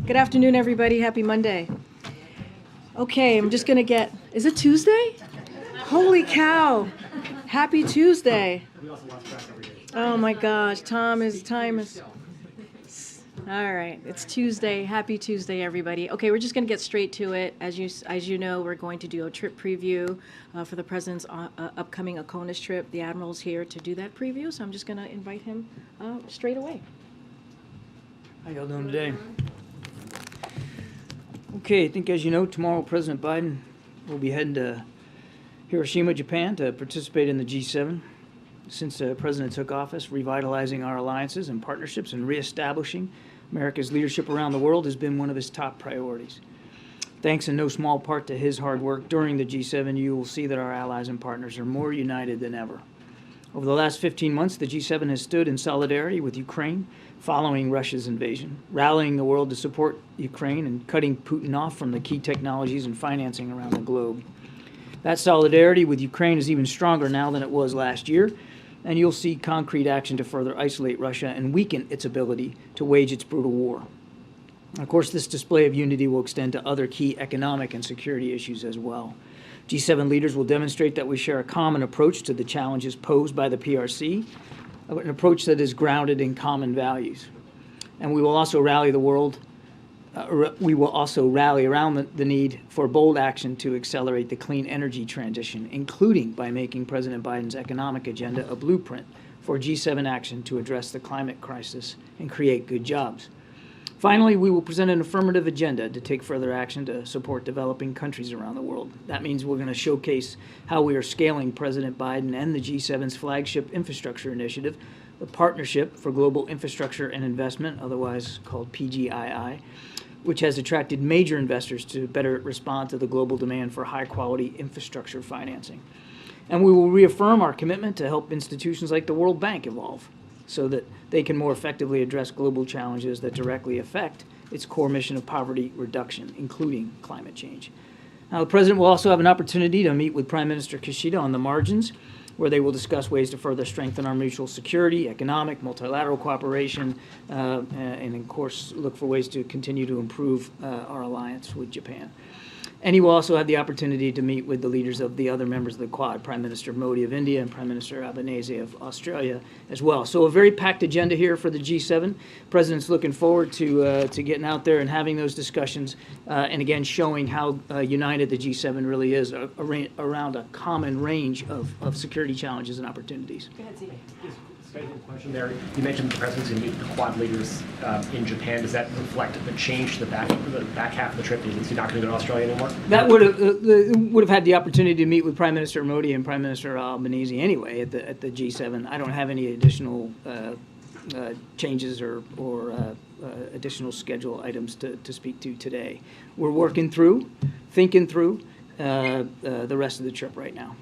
Good afternoon, everybody. Happy Monday. Okay, I'm just going to is it Tuesday? Holy cow. Happy Tuesday. Oh my gosh, time is. All right, it's Tuesday. Happy Tuesday, everybody. Okay, we're just going to get straight to it. As you know, we're going to do a trip preview for the President's upcoming ACONUS trip. The Admiral's here to do that preview, so I'm just going to invite him straight away. How y'all doing today? Okay, I think as you know, tomorrow President Biden will be heading to Hiroshima, Japan to participate in the G7. Since the President took office, revitalizing our alliances and partnerships and reestablishing America's leadership around the world has been one of his top priorities. Thanks in no small part to his hard work during the G7, you will see that our allies and partners are more united than ever. Over the last 15 months, the G7 has stood in solidarity with Ukraine following Russia's invasion, rallying the world to support Ukraine and cutting Putin off from the key technologies and financing around the globe. That solidarity with Ukraine is even stronger now than it was last year, and you'll see concrete action to further isolate Russia and weaken its ability to wage its brutal war. Of course, this display of unity will extend to other key economic and security issues as well. G7 leaders will demonstrate that we share a common approach to the challenges posed by the PRC, an approach that is grounded in common values. And we will also rally the world. We will also rally around the need for bold action to accelerate the clean energy transition, including by making President Biden's economic agenda a blueprint for G7 action to address the climate crisis and create good jobs. Finally, we will present an affirmative agenda to take further action to support developing countries around the world. That means we're going to showcase how we are scaling President Biden and the G7's flagship infrastructure initiative, the Partnership for Global Infrastructure and Investment, otherwise called PGII, which has attracted major investors to better respond to the global demand for high-quality infrastructure financing. And we will reaffirm our commitment to help institutions like the World Bank evolve so that they can more effectively address global challenges that directly affect its core mission of poverty reduction, including climate change. Now, the President will also have an opportunity to meet with Prime Minister Kishida on the margins, where they will discuss ways to further strengthen our mutual security, economic, multilateral cooperation, and of course, look for ways to continue to improve our alliance with Japan. And he will also have the opportunity to meet with the leaders of the other members of the Quad, Prime Minister Modi of India and Prime Minister Albanese of Australia as well. So a very packed agenda here for the G7. President's looking forward to getting out there and having those discussions, and again, showing how united the G7 really is around a common range of security challenges and opportunities. Go ahead, Steve. Question there. You mentioned the President's going to meet the Quad leaders in Japan. Does that reflect the change to the back half of the trip? Is he not going to go to Australia anymore? That would have had the opportunity to meet with Prime Minister Modi and Prime Minister Albanese anyway at the G7. I don't have any additional changes or additional schedule items to speak to today. We're working through, thinking through the rest of the trip right now.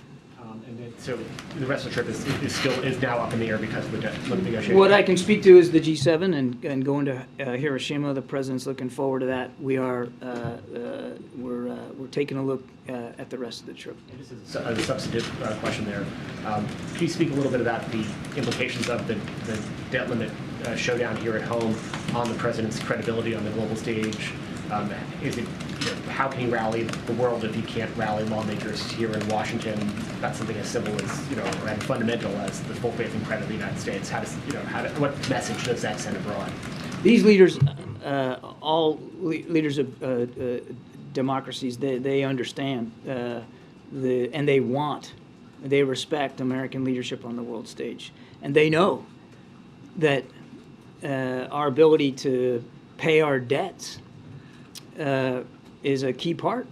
So the rest of the trip is now up in the air because of the negotiations? What I can speak to is the G7 and going to Hiroshima. The President's looking forward to that. We're taking a look at the rest of the trip. And this is a substantive question there. Can you speak a little bit about the implications of the debt limit showdown here at home on the President's credibility on the global stage? How can he rally the world if he can't rally lawmakers here in Washington? That's something as simple as, and fundamental as the full faith and credit of the United States. What message does that send abroad? These leaders, all leaders of democracies, they understand and they respect American leadership on the world stage, and they know that our ability to pay our debts is a key part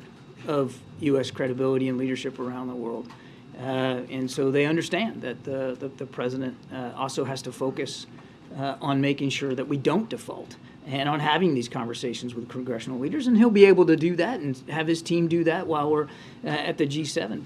of U.S. credibility and leadership around the world. And so they understand that the President also has to focus on making sure that we don't default and on having these conversations with congressional leaders. And he'll be able to do that and have his team do that while we're at the G7.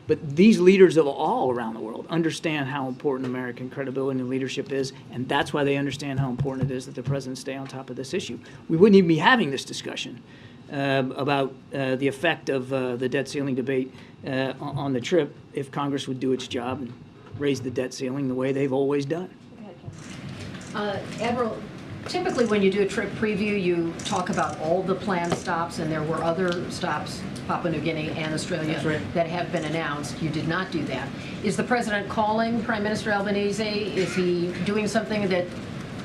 But these leaders of all around the world understand how important American credibility and leadership is, and that's why they understand how important it is that the President stay on top of this issue. We wouldn't even be having this discussion about the effect of the debt ceiling debate on the trip if Congress would do its job and raise the debt ceiling the way they've always done. Admiral, Typically, when you do a trip preview, you talk about all the planned stops, and there were other stops, Papua New Guinea and Australia, That's right. that have been announced. You did not do that. Is the president calling Prime Minister Albanese? Is he doing something that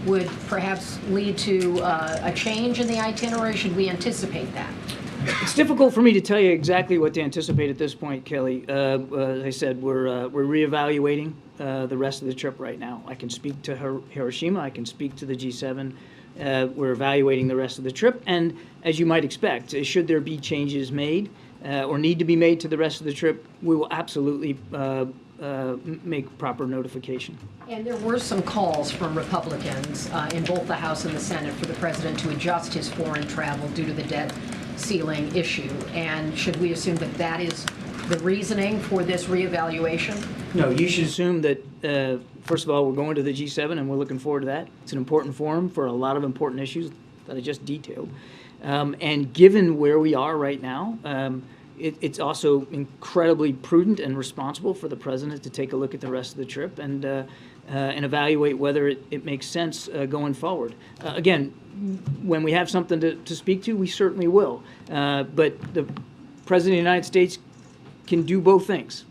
would perhaps lead to a change in the itinerary? Should we anticipate that? It's difficult for me to tell you exactly what to anticipate at this point, Kelly. As I said, we're reevaluating the rest of the trip right now. I can speak to Hiroshima. I can speak to the G7. We're evaluating the rest of the trip. And as you might expect, should there be changes made or need to be made to the rest of the trip, we will absolutely make proper notification. And there were some calls from Republicans in both the House and the Senate for the president to adjust his foreign travel due to the debt ceiling issue. And should we assume that that is the reasoning for this reevaluation? No, you should assume that, first of all, we're going to the G7 and we're looking forward to that. It's an important forum for a lot of important issues that I just detailed. And given where we are right now, it's also incredibly prudent and responsible for the president to take a look at the rest of the trip and evaluate whether it makes sense going forward. Again, when we have something to speak to, we certainly will. But the President of the United States can do both things.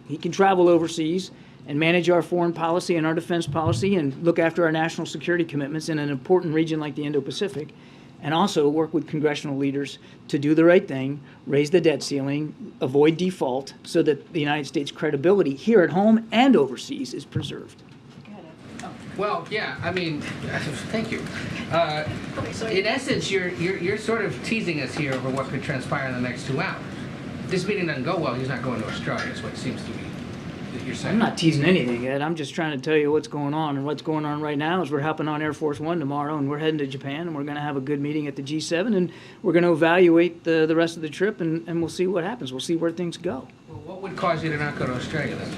He can travel overseas and manage our foreign policy and our defense policy and look after our national security commitments in an important region like the Indo-Pacific, and also work with congressional leaders to do the right thing, raise the debt ceiling, avoid default, so that the United States' credibility here at home and overseas is preserved. Well, yeah, I mean, thank you. In essence, you're sort of teasing us here over what could transpire in the next 2 hours. This meeting doesn't go well, he's not going to Australia, is what it seems to be that you're saying. I'm not teasing anything, Ed. I'm just trying to tell you what's going on. And what's going on right now is we're hopping on Air Force One tomorrow, and we're heading to Japan, and we're going to have a good meeting at the G7, and we're going to evaluate the rest of the trip, and we'll see what happens. We'll see where things go. Well, what would cause you to not go to Australia then?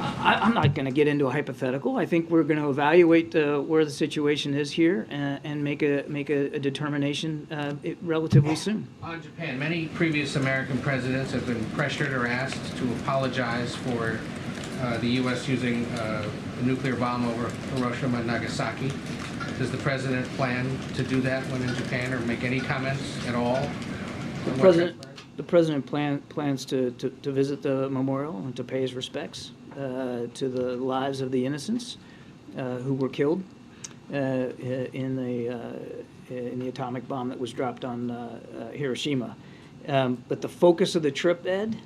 I'm not going to get into a hypothetical. I think we're going to evaluate where the situation is here and make a determination relatively soon. On Japan, many previous American presidents have been pressured or asked to apologize for the U.S. using a nuclear bomb over Hiroshima and Nagasaki. Does the president plan to do that when in Japan, or make any comments at all? The president plans to visit the memorial and to pay his respects to the lives of the innocents who were killed in the atomic bomb that was dropped on Hiroshima. But the focus of the trip, Ed,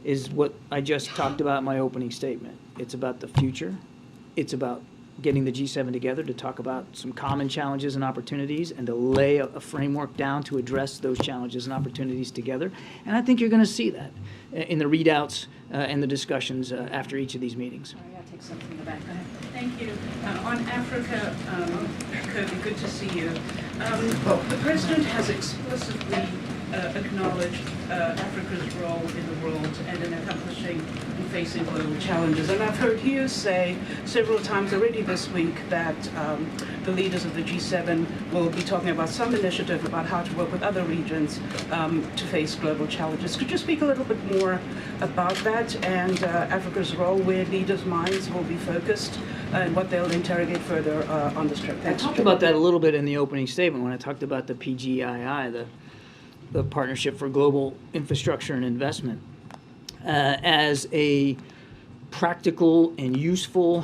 is what I just talked about in my opening statement. It's about the future. It's about getting the G7 together to talk about some common challenges and opportunities and to lay a framework down to address those challenges and opportunities together. And I think you're going to see that in the readouts and the discussions after each of these meetings. Sorry, I'll take something in the back. Go ahead. Thank you. On Africa, Kirby, good to see you. The President has explicitly acknowledged Africa's role in the world and in accomplishing and facing global challenges. And I've heard you say several times already this week that the leaders of the G7 will be talking about some initiative about how to work with other regions to face global challenges. Could you speak a little bit more about that and Africa's role, where leaders' minds will be focused and what they'll interrogate further on this trip? I talked about that a little bit in the opening statement when I talked about the PGII, the Partnership for Global Infrastructure and Investment, as a practical and useful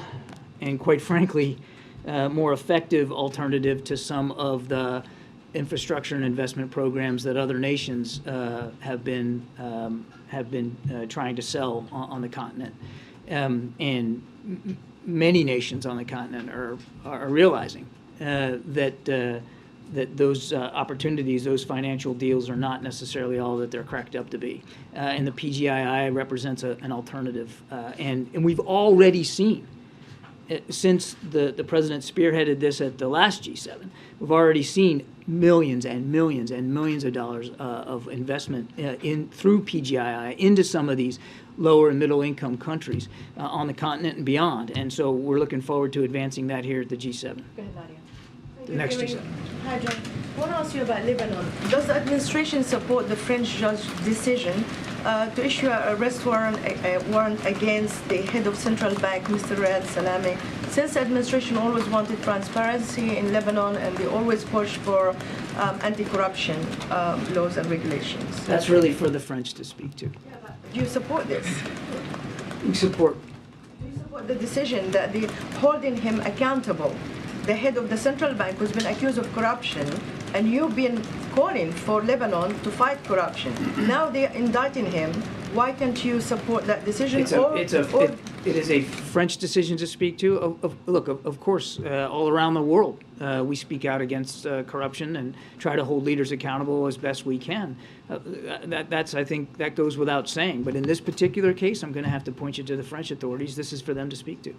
and, quite frankly, more effective alternative to some of the infrastructure and investment programs that other nations have been trying to sell on the continent. And many nations on the continent are realizing that those opportunities, those financial deals are not necessarily all that they're cracked up to be. And the PGII represents an alternative. And we've already seen, since the president spearheaded this at the last G7, we've already seen millions and millions and millions of dollars of investment through PGII into some of these lower and middle income countries on the continent and beyond. And so we're looking forward to advancing that here at the G7. Go ahead, Nadia. The next G7. Hi, John. I want to ask you about Lebanon. Does the administration support the French judge's decision to issue an arrest warrant against the head of central bank, Mr. Riyad Salameh, since the administration always wanted transparency in Lebanon and they always push for anti-corruption laws and regulations. That's really for the French to speak to. Do you support this? We support. Do you support the decision that they holding him accountable, the head of the central bank who's been accused of corruption, and you've been calling for Lebanon to fight corruption? Now they're indicting him. Why can't you support that decision? It is a French decision to speak to. Look, of course, all around the world, we speak out against corruption and try to hold leaders accountable as best we can. I think that goes without saying. But in this particular case, I'm going to have to point you to the French authorities. This is for them to speak to.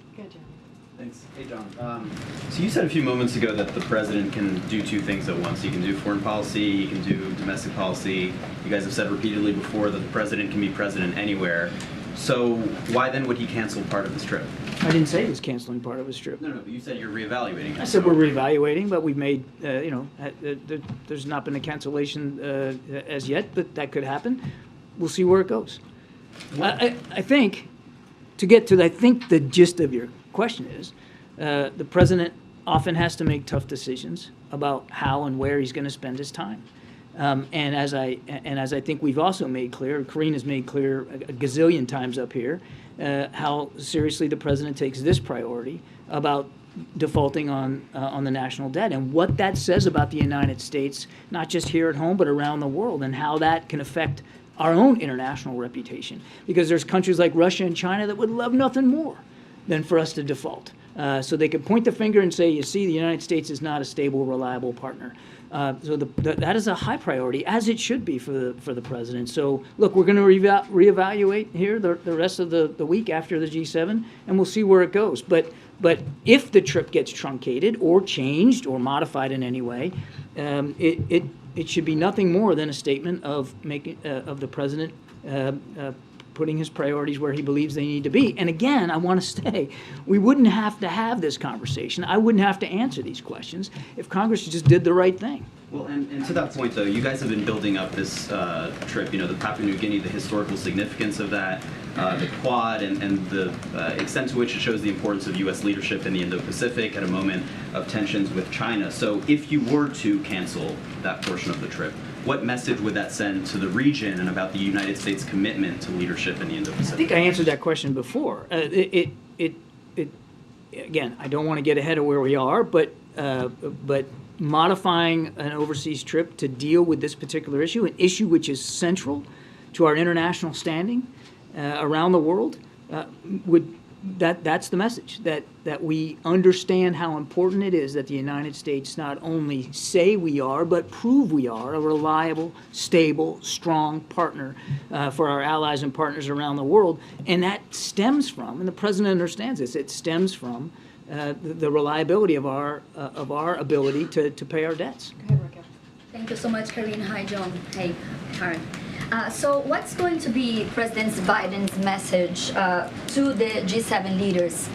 Thanks. Hey, John. So you said a few moments ago that the president can do two things at once. He can do foreign policy, he can do domestic policy. You guys have said repeatedly before that the president can be president anywhere. So why then would he cancel part of this trip? I didn't say he was canceling part of his trip. No, but you said you're reevaluating. I said we're reevaluating, but we've made, there's not been a cancellation as yet, but that could happen. We'll see where it goes. I think, to get to, the gist of your question is, the president often has to make tough decisions about how and where he's going to spend his time. And as I think we've also made clear, Karine has made clear a gazillion times up here, how seriously the president takes this priority about defaulting on the national debt, and what that says about the United States, not just here at home, but around the world, and how that can affect our own international reputation. Because there's countries like Russia and China that would love nothing more than for us to default. So they could point the finger and say, you see, the United States is not a stable, reliable partner. So that is a high priority, as it should be for the president. So look, we're going to reevaluate here the rest of the week after the G7, and we'll see where it goes. But if the trip gets truncated or changed or modified in any way, it should be nothing more than a statement of the president putting his priorities where he believes they need to be. And again, I want to say, we wouldn't have to have this conversation. I wouldn't have to answer these questions if Congress just did the right thing. Well, and to that point, though, you guys have been building up this trip, the Papua New Guinea, the historical significance of that, the Quad, and the extent to which it shows the importance of U.S. leadership in the Indo-Pacific at a moment of tensions with China. So if you were to cancel that portion of the trip, what message would that send to the region and about the United States' commitment to leadership in the Indo-Pacific? I think I answered that question before. Again, I don't want to get ahead of where we are, but modifying an overseas trip to deal with this particular issue, an issue which is central to our international standing around the world, that's the message, that we understand how important it is that the United States not only say we are, but prove we are a reliable, stable, strong partner for our allies and partners around the world. And that stems from, and the president understands this, it stems from the reliability of our ability to pay our debts. Go ahead, Raquel. Thank you so much, Karine. Hi, John. Hey, Karen. So what's going to be President Biden's message to the G7 leaders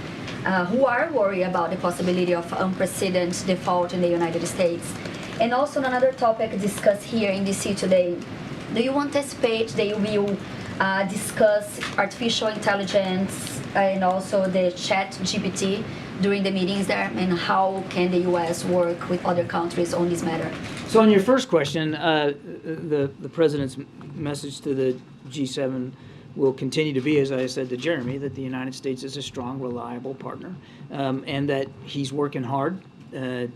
who are worried about the possibility of unprecedented default in the United States? And also another topic discussed here in DC today, do you anticipate they will discuss artificial intelligence and also the chat GPT during the meetings there, and how can the U.S. work with other countries on this matter? So on your first question, the president's message to the G7 will continue to be, as I said to Jeremy, that the United States is a strong, reliable partner, and that he's working hard to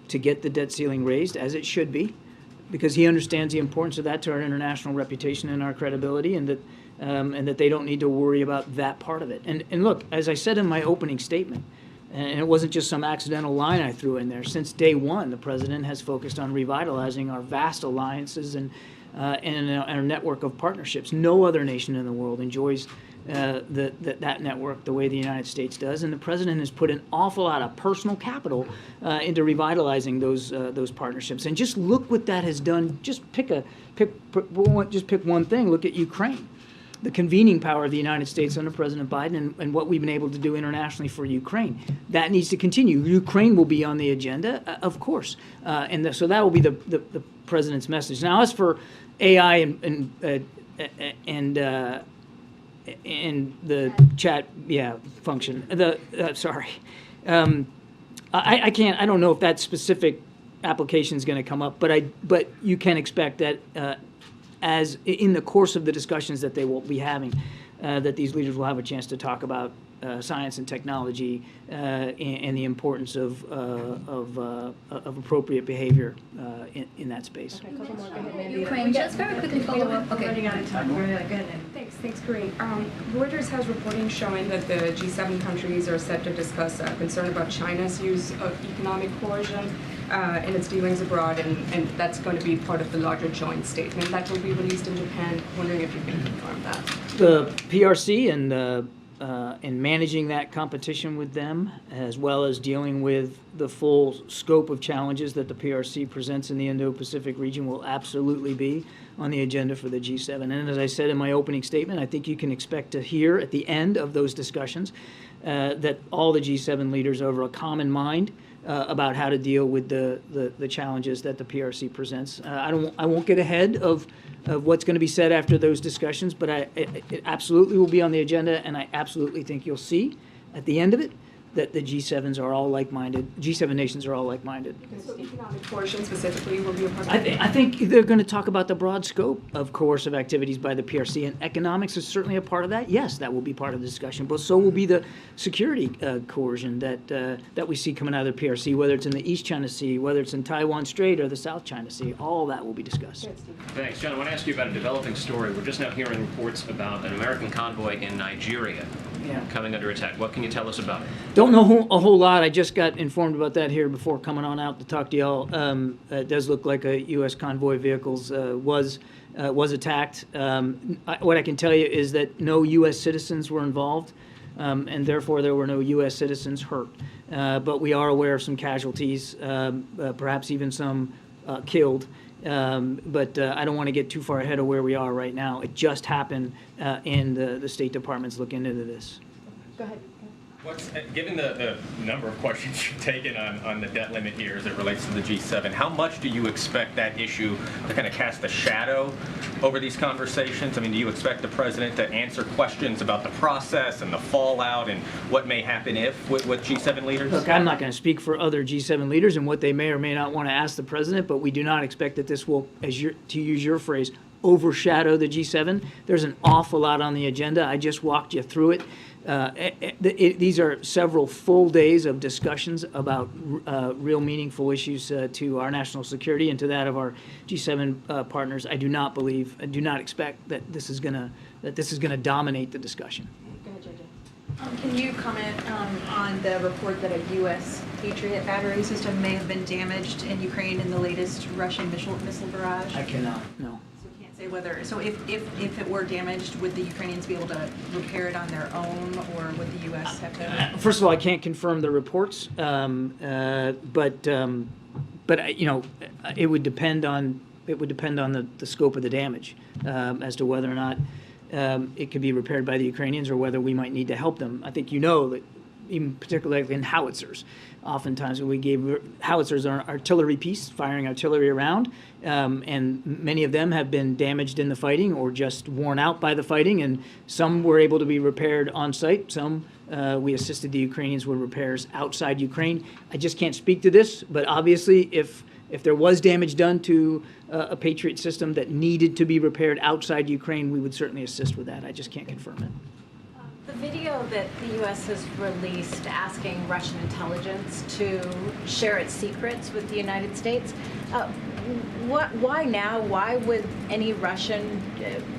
get the debt ceiling raised, as it should be, because he understands the importance of that to our international reputation and our credibility, and that they don't need to worry about that part of it. And look, as I said in my opening statement, and it wasn't just some accidental line I threw in there. Since day one, the president has focused on revitalizing our vast alliances and our network of partnerships. No other nation in the world enjoys that network the way the United States does, and the president has put an awful lot of personal capital into revitalizing those partnerships. And just look what that has done. Just pick one thing. Look at Ukraine. The convening power of the United States under President Biden and what we've been able to do internationally for Ukraine. That needs to continue. Ukraine will be on the agenda, of course. So that will be the president's message. Now, as for AI and and the chat, function. Sorry. I can't, I don't know if that specific application is going to come up, but you can expect that as in the course of the discussions that they will be having, that these leaders will have a chance to talk about science and technology and the importance of appropriate behavior in that space. Ukraine, just very quickly follow up. Okay. Running out of time. Go ahead. Thanks, Karine. Reuters has reporting showing that the G7 countries are set to discuss concern about China's use of economic coercion in its dealings abroad, and that's going to be part of the larger joint statement that will be released in Japan. Wondering if you can confirm that. The PRC and managing that competition with them, as well as dealing with the full scope of challenges that the PRC presents in the Indo-Pacific region, will absolutely be on the agenda for the G7. And as I said in my opening statement, I think you can expect to hear at the end of those discussions that all the G7 leaders are of a common mind about how to deal with the challenges that the PRC presents. I won't get ahead of what's going to be said after those discussions, but it absolutely will be on the agenda, and I absolutely think you'll see at the end of it that the G7s are all like-minded. G7 nations are all like-minded. So economic coercion specifically will be a part of it? I think they're going to talk about the broad scope of coercive activities by the PRC, and economics is certainly a part of that. Yes, that will be part of the discussion, but so will be the security coercion that we see coming out of the PRC, whether it's in the East China Sea, whether it's in Taiwan Strait or the South China Sea. All that will be discussed. Thanks. John, I want to ask you about a developing story. We're just now hearing reports about an American convoy in Nigeria coming under attack. What can you tell us about it? Don't know a whole lot. I just got informed about that here before coming on out to talk to y'all. It does look like a U.S. convoy vehicles was attacked. What I can tell you is that no U.S. citizens were involved, and therefore there were no U.S. citizens hurt. But we are aware of some casualties, perhaps even some killed. But I don't want to get too far ahead of where we are right now. It just happened, and the State Department's looking into this. Go ahead. Given the number of questions you've taken on the debt limit here as it relates to the G7, how much do you expect that issue to kind of cast a shadow over these conversations? I mean, do you expect the president to answer questions about the process and the fallout and what may happen if with G7 leaders? Look, I'm not going to speak for other G7 leaders and what they may or may not want to ask the president, but we do not expect that this will, to use your phrase, overshadow the G7. There's an awful lot on the agenda. I just walked you through it. These are several full days of discussions about real meaningful issues to our national security and to that of our G7 partners. I do not expect that this is going to dominate the discussion. Go ahead, JJ. Can you comment on the report that a U.S. Patriot battery system may have been damaged in Ukraine in the latest Russian missile barrage? I cannot, no. Say whether, so if it were damaged, would the Ukrainians be able to repair it on their own, or would the U.S. have to? First of all, I can't confirm the reports, but you know, it would depend on the scope of the damage as to whether or not it could be repaired by the Ukrainians or whether we might need to help them. I think you know that even particularly in howitzers, oftentimes when we gave howitzers are an artillery piece firing artillery around, and many of them have been damaged in the fighting or just worn out by the fighting, and some were able to be repaired on site. Some we assisted the Ukrainians with repairs outside Ukraine. I just can't speak to this, but obviously if there was damage done to a Patriot system that needed to be repaired outside Ukraine, we would certainly assist with that. I just can't confirm it. The video that the U.S. has released asking Russian intelligence to share its secrets with the United States, why now? Why would any Russian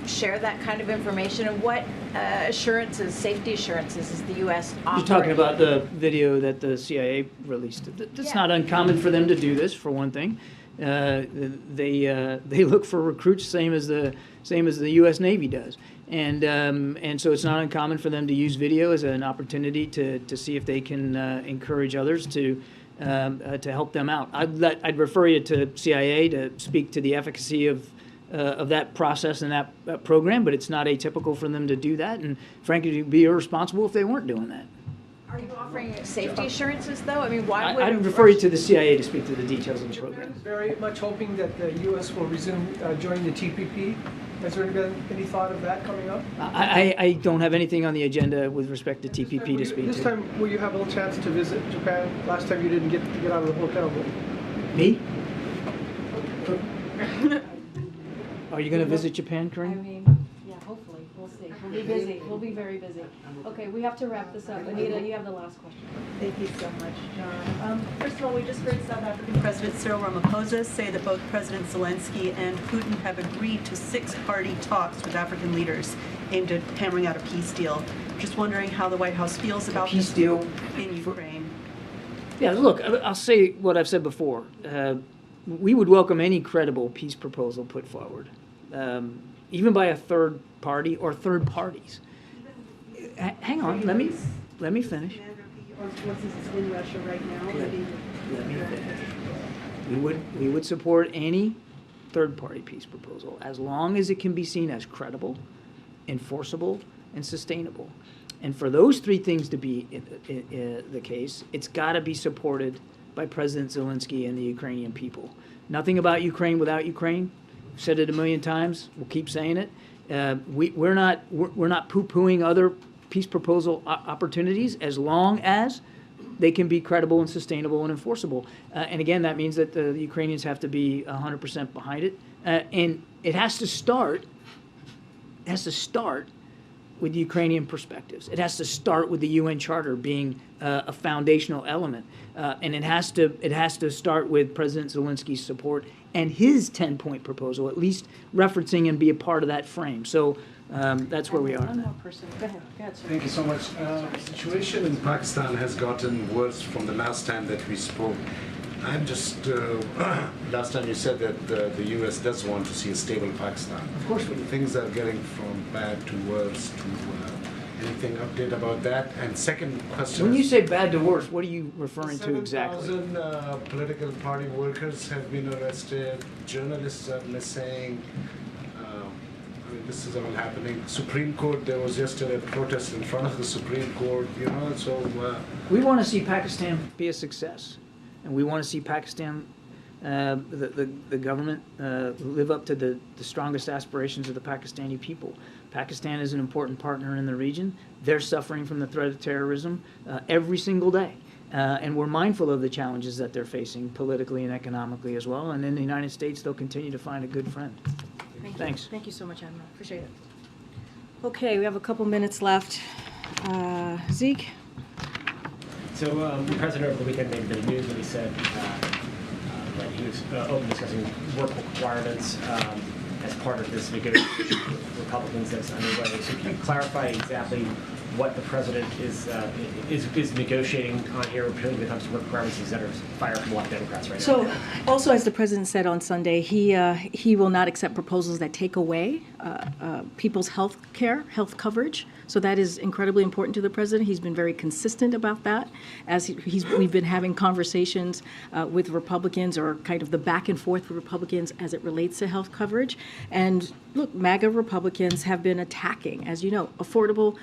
share that kind of information? And what assurances, safety assurances, is the U.S. offering? You're talking about the video that the CIA released. It's not uncommon for them to do this, for one thing. They look for recruits, same as the U.S. Navy does. And so it's not uncommon for them to use video as an opportunity to see if they can encourage others to help them out. I'd refer you to CIA to speak to the efficacy of that process and that program, but it's not atypical for them to do that. And frankly, it would be irresponsible if they weren't doing that. Are you offering safety assurances, though? I mean, why would I'd refer you to the CIA to speak to the details of the program. Very much hoping that the U.S. will resume joining the TPP. Has there been any thought of that coming up? I don't have anything on the agenda with respect to TPP to speak This to. time, will you have a little chance to visit Japan? Last time you didn't get to get out of the hotel room. Me? Are you going to visit Japan, I Karine? mean, yeah, hopefully, we'll see. We'll be busy, we'll be very busy. Okay, we have to wrap this up. Anita, you have the last question. Thank you so much, John. First of all, we just heard South African President Cyril Ramaphosa say that both President Zelensky and Putin have agreed to 6-party talks with African leaders aimed at hammering out a peace deal. Just wondering how the White House feels about Peace this deal? in Ukraine. Yeah, look, I'll say what I've said before. We would welcome any credible peace proposal put forward, even by a third party or third parties. Hang on, let me finish. Or forces in Russia right now. Let me finish. We would support any third party peace proposal as long as it can be seen as credible, enforceable, and sustainable. And for those three things to be the case, it's got to be supported by President Zelensky and the Ukrainian people. Nothing about Ukraine without Ukraine. I've said it a million times. We'll keep saying it. We're not poo-pooing other peace proposal opportunities as long as they can be credible and sustainable and enforceable. And again, that means that the Ukrainians have to be 100% behind it. And it has to start with Ukrainian perspectives. It has to start with the UN Charter being a foundational element, and it has to start with President Zelensky's support and his 10-point proposal, at least referencing and be a part of that frame. So that's where we are. One more person. Go ahead, sir. Thank you so much. The situation in Pakistan has gotten worse from the last time that we spoke. I'm just, last time you said that the U.S. does want to see a stable Pakistan. Of course we do. Things are getting from bad to worse to anything update about that? And second question. When you say bad to worse, what are you referring to exactly? 7,000 political party workers have been arrested. Journalists are missing. I mean, this is all happening. Supreme Court, there was yesterday a protest in front of the Supreme Court, so... We want to see Pakistan be a success. And we want to see Pakistan, the government, live up to the strongest aspirations of the Pakistani people. Pakistan is an important partner in the region. They're suffering from the threat of terrorism every single day. And we're mindful of the challenges that they're facing politically and economically as well. And in the United States, they'll continue to find a good friend. Thanks. Thank you so much, Admiral. Appreciate it. Okay, we have a couple minutes left. Zeke? So the president over the weekend made a bit of news when he said that he was open discussing work requirements as part of this negotiation with Republicans that's underway. So can you clarify exactly what the president is negotiating on here, particularly when it comes to work requirements? He's under fire from a lot of Democrats right now. So, also as the president said on Sunday, he will not accept proposals that take away people's health care, health coverage. So that is incredibly important to the president. He's been very consistent about that. As we've been having conversations with Republicans, or kind of the back and forth with Republicans as it relates to health coverage. And look, MAGA Republicans have been attacking, as you know, Affordable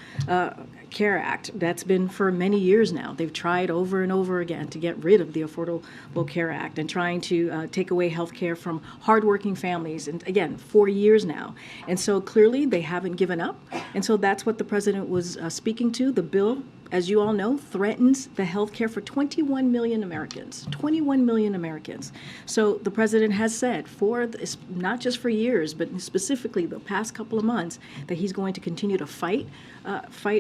Care Act. That's been for many years now. They've tried over and over again to get rid of the Affordable Care Act and trying to take away health care from hardworking families. And again, 4 years now. And so clearly they haven't given up. And so that's what the president was speaking to. The bill, as you all know, threatens the health care for 21 million Americans. 21 million Americans. So the president has said, for this, not just for years, but specifically the past couple of months, that he's going to continue to fight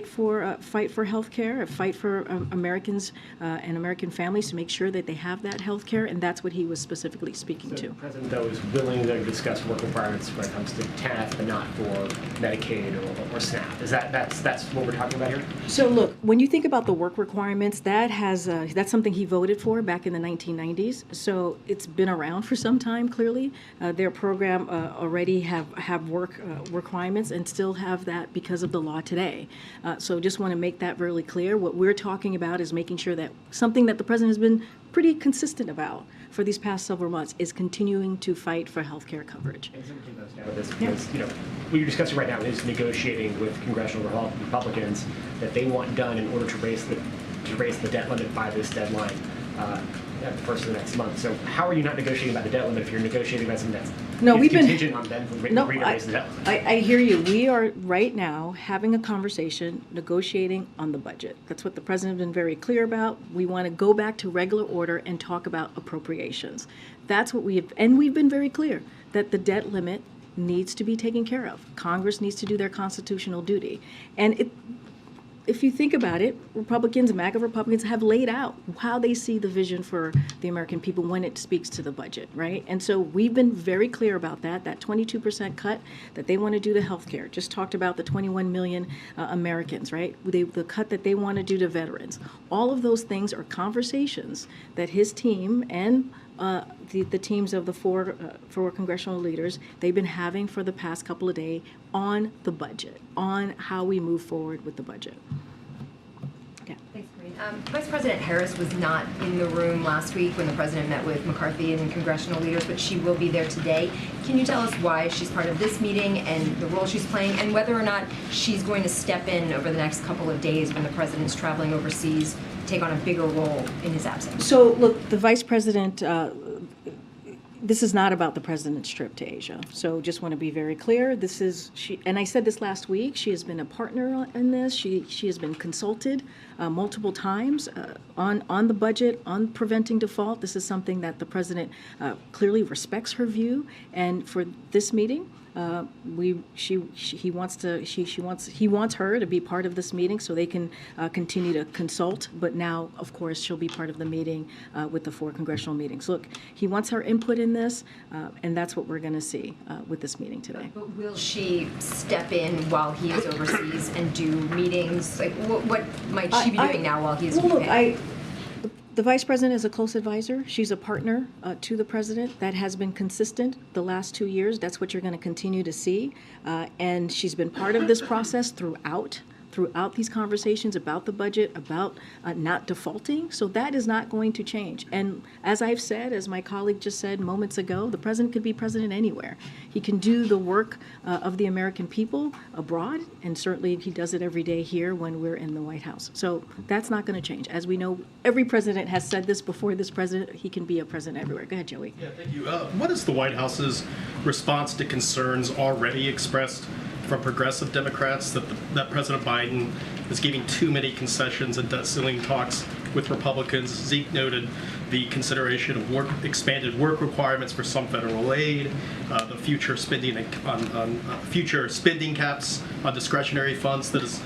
for health care, fight for Americans and American families to make sure that they have that health care, and that's what he was specifically speaking to. The president, though, is willing to discuss work requirements when it comes to TANF, but not for Medicaid or SNAP. Is that's what we're talking about here? So look, when you think about the work requirements, that's something he voted for back in the 1990s. So it's been around for some time. Clearly, their program already have work requirements and still have that because of the law today. So just want to make that really clear. What we're talking about is making sure that something that the president has been pretty consistent about for these past several months is continuing to fight for health care coverage. Because, you know, what you're discussing right now is negotiating with congressional Republicans that they want done in order to raise the debt limit by this deadline. at the first of the next month. So how are you not negotiating about the debt limit if you're negotiating about something that's No, we've been contingent on them agreeing to raise the debt limit? I hear you. We are right now having a conversation, negotiating on the budget. That's what the president has been very clear about. We want to go back to regular order and talk about appropriations. That's what we've been very clear that the debt limit needs to be taken care of. Congress needs to do their constitutional duty. And if you think about it, Republicans, MAGA Republicans, have laid out how they see the vision for the American people when it speaks to the budget, right? And so we've been very clear about that 22% cut that they want to do to healthcare. Just talked about the 21 million Americans, right? The cut that they want to do to veterans. All of those things are conversations that his team and the teams of the four congressional leaders, they've been having for the past couple of days on the budget, on how we move forward with the budget. Yeah. Thanks, Karine. Vice President Harris was not in the room last week when the president met with McCarthy and congressional leaders, but she will be there today. Can you tell us why she's part of this meeting and the role she's playing, and whether or not she's going to step in over the next couple of days when the president's traveling overseas, take on a bigger role in his absence? So, look, the vice president, this is not about the president's trip to Asia. So just want to be very clear. This is, and I said this last week, she has been a partner in this. She has been consulted multiple times on the budget, on preventing default. This is something that the president clearly respects her view. And for this meeting, he wants her to be part of this meeting so they can continue to consult. But now, of course, she'll be part of the meeting with the 4 congressional meetings. Look, he wants her input in this, and that's what we're going to see with this meeting today. But will she step in while he is overseas and do meetings? Like, what might she be doing now while he's in Japan? The vice president is a close advisor. She's a partner to the president. That has been consistent the last 2 years. That's what you're going to continue to see. And she's been part of this process throughout these conversations about the budget, about not defaulting. So that is not going to change. And as I've said, as my colleague just said moments ago, the president could be president anywhere. He can do the work of the American people abroad, and certainly he does it every day here when we're in the White House. So that's not going to change. As we know, every president has said this before this president, he can be a president everywhere. Go ahead, Joey. Yeah, thank you. What is the White House's response to concerns already expressed from progressive Democrats that President Biden is giving too many concessions and debt ceiling talks with Republicans? Zeke noted the consideration of expanded work requirements for some federal aid, the future spending on future spending caps on discretionary funds that has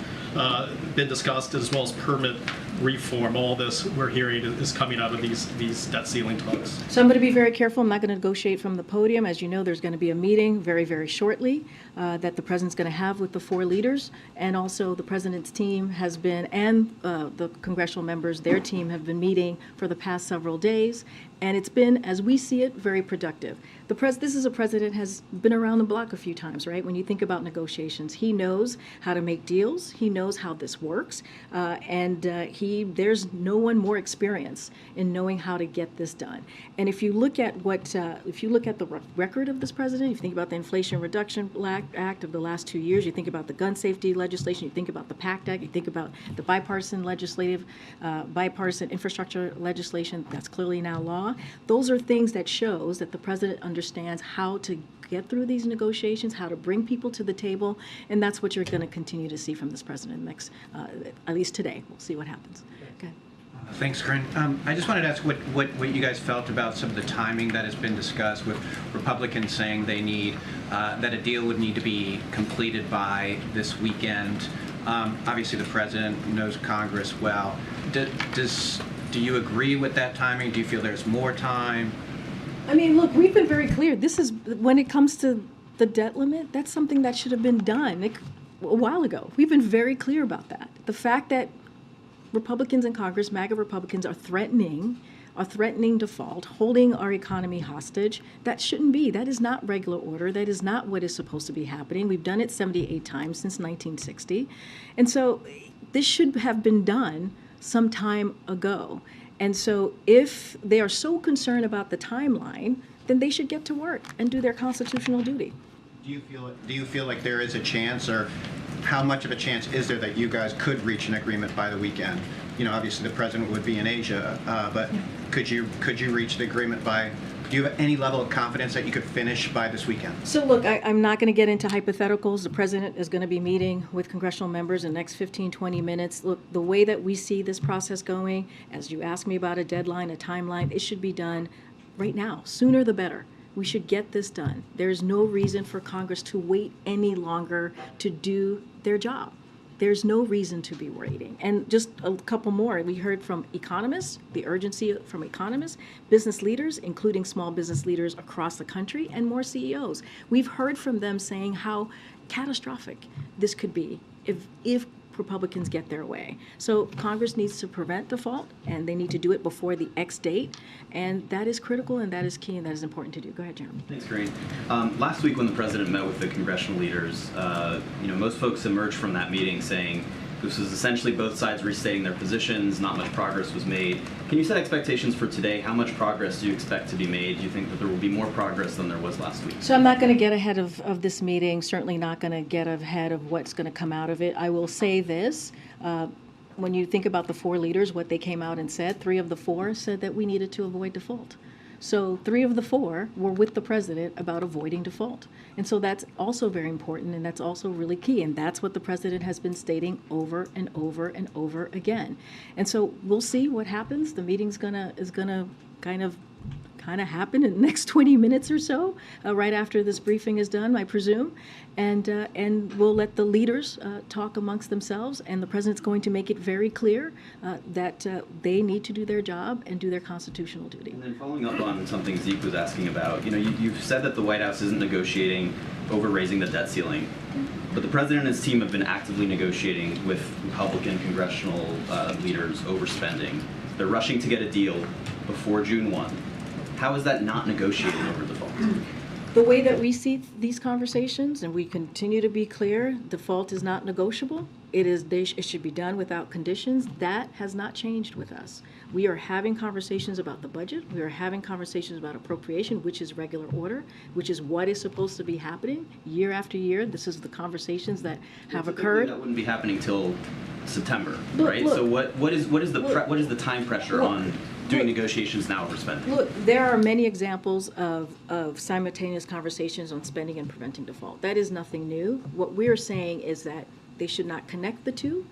been discussed, as well as permit reform. All this we're hearing is coming out of these debt ceiling talks. So I'm going to be very careful. I'm not going to negotiate from the podium. As you know, there's going to be a meeting very, very shortly that the president's going to have with the 4 leaders. And also the president's team has been, and the congressional members, their team have been meeting for the past several days. And it's been, as we see it, very productive. This is a president has been around the block a few times, right? When you think about negotiations, he knows how to make deals. He knows how this works, and there's no one more experienced in knowing how to get this done. And if you look at the record of this president, if you think about the Inflation Reduction Act of the last 2 years, you think about the gun safety legislation, you think about the PACT Act, you think about the bipartisan infrastructure legislation that's clearly now law. Those are things that shows that the president understands how to get through these negotiations, how to bring people to the table, and that's what you're going to continue to see from this president next, at least today. We'll see what happens. Okay. Thanks, Karine. I just wanted to ask what you guys felt about some of the timing that has been discussed, with Republicans saying they need that a deal would need to be completed by this weekend. Obviously, the president knows Congress well. Do you agree with that timing? Do you feel there's more time? I mean, look, we've been very clear. This is, when it comes to the debt limit, that's something that should have been done a while ago. We've been very clear about that. The fact that Republicans in Congress, MAGA Republicans, are threatening default, holding our economy hostage, that shouldn't be. That is not regular order. That is not what is supposed to be happening. We've done it 78 times since 1960. And so this should have been done some time ago. And so if they are so concerned about the timeline, then they should get to work and do their constitutional duty. Do you feel like there is a chance, or how much of a chance is there that you guys could reach an agreement by the weekend? obviously the president would be in Asia, but could you reach the agreement by? Do you have any level of confidence that you could finish by this weekend? So look, I'm not going to get into hypotheticals. The president is going to be meeting with congressional members in the next 15, 20 minutes. Look, the way that we see this process going, as you asked me about a deadline, a timeline, it should be done right now. Sooner the better. We should get this done. There's no reason for Congress to wait any longer to do their job. There's no reason to be waiting. And just a couple more. We heard from economists, the urgency from economists, business leaders, including small business leaders across the country, and more CEOs. We've heard from them saying how catastrophic this could be if Republicans get their way. So Congress needs to prevent default, and they need to do it before the X date. And that is critical, and that is key, and that is important to do. Go ahead, Jeremy. Thanks, Karine. Last week when the president met with the congressional leaders, most folks emerged from that meeting saying this was essentially both sides restating their positions, not much progress was made. Can you set expectations for today? How much progress do you expect to be made? Do you think that there will be more progress than there was last week? So I'm not going to get ahead of this meeting, certainly not going to get ahead of what's going to come out of it. I will say this. When you think about the four leaders, what they came out and said, 3 of the 4 said that we needed to avoid default. So 3 of the 4 were with the president about avoiding default. And so that's also very important, and that's also really key. And that's what the president has been stating over and over and over again. And so we'll see what happens. The meeting's is gonna kind of happen in the next 20 minutes or so, right after this briefing is done, I presume. And we'll let the leaders talk amongst themselves, and the president's going to make it very clear that they need to do their job and do their constitutional duty. And then following up on something Zeke was asking about, you've said that the White House isn't negotiating over raising the debt ceiling, but the president and his team have been actively negotiating with Republican congressional leaders over spending. They're rushing to get a deal before June 1. How is that not negotiating over default? The way that we see these conversations, and we continue to be clear, default is not negotiable. It should be done without conditions. That has not changed with us. We are having conversations about the budget. We are having conversations about appropriation, which is regular order, which is what is supposed to be happening year after year. This is the conversations that have occurred. That wouldn't be happening till September, right? Look, so what is the time pressure on doing negotiations now over spending? Look, there are many examples of simultaneous conversations on spending and preventing default. That is nothing new. What we're saying is that they should not connect the two,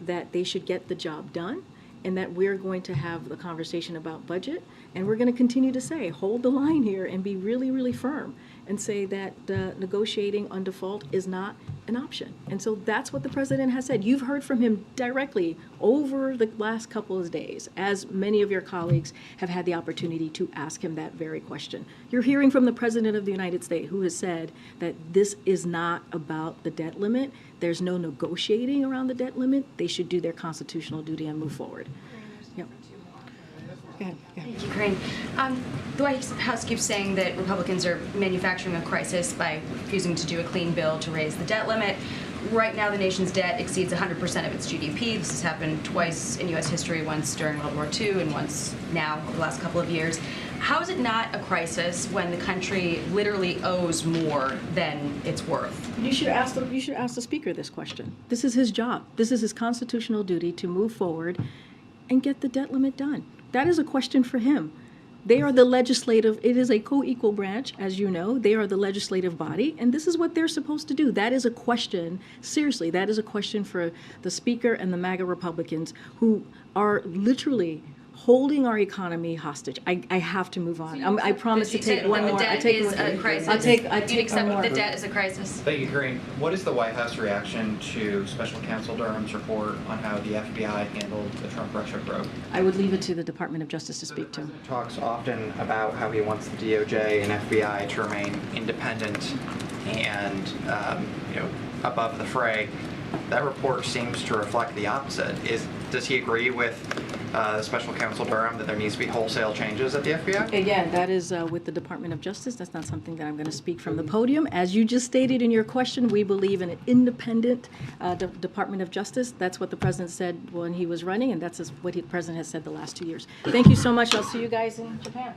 that they should get the job done, and that we're going to have the conversation about budget, and we're going to continue to say, hold the line here and be really, really firm and say that negotiating on default is not an option. And so that's what the president has said. You've heard from him directly over the last couple of days, as many of your colleagues have had the opportunity to ask him that very question. You're hearing from the president of the United States, who has said that this is not about the debt limit. There's no negotiating around the debt limit. They should do their constitutional duty and move forward. Yep. Go ahead. Thank you, Karine. The White House keeps saying that Republicans are manufacturing a crisis by refusing to do a clean bill to raise the debt limit. Right now, the nation's debt exceeds 100% of its GDP. This has happened twice in U.S. history, once during World War II and once now over the last couple of years. How is it not a crisis when the country literally owes more than it's worth? You should ask the Speaker this question. This is his job. This is his constitutional duty to move forward and get the debt limit done. That is a question for him. They are the legislative, it is a co-equal branch, as you know. They are the legislative body, and this is what they're supposed to do. That is a question, seriously, that is a question for the Speaker and the MAGA Republicans who are literally holding our economy hostage. I have to move on. I promise to take one more. The debt is a crisis. I'll take You'd accept one more. the debt is a crisis. Thank you, Karine. What is the White House reaction to Special Counsel Durham's report on how the FBI handled the Trump-Russia probe? I would leave it to the Department of Justice to speak to. Talks often about how he wants the DOJ and FBI to remain independent and above the fray. That report seems to reflect the opposite. Does he agree with Special Counsel Durham that there needs to be wholesale changes at the FBI? Again, that is with the Department of Justice. That's not something that I'm going to speak from the podium. As you just stated in your question, we believe in an independent Department of Justice. That's what the president said when he was running, and that's what the president has said the last 2 years. Thank you so much. I'll see you guys in Japan.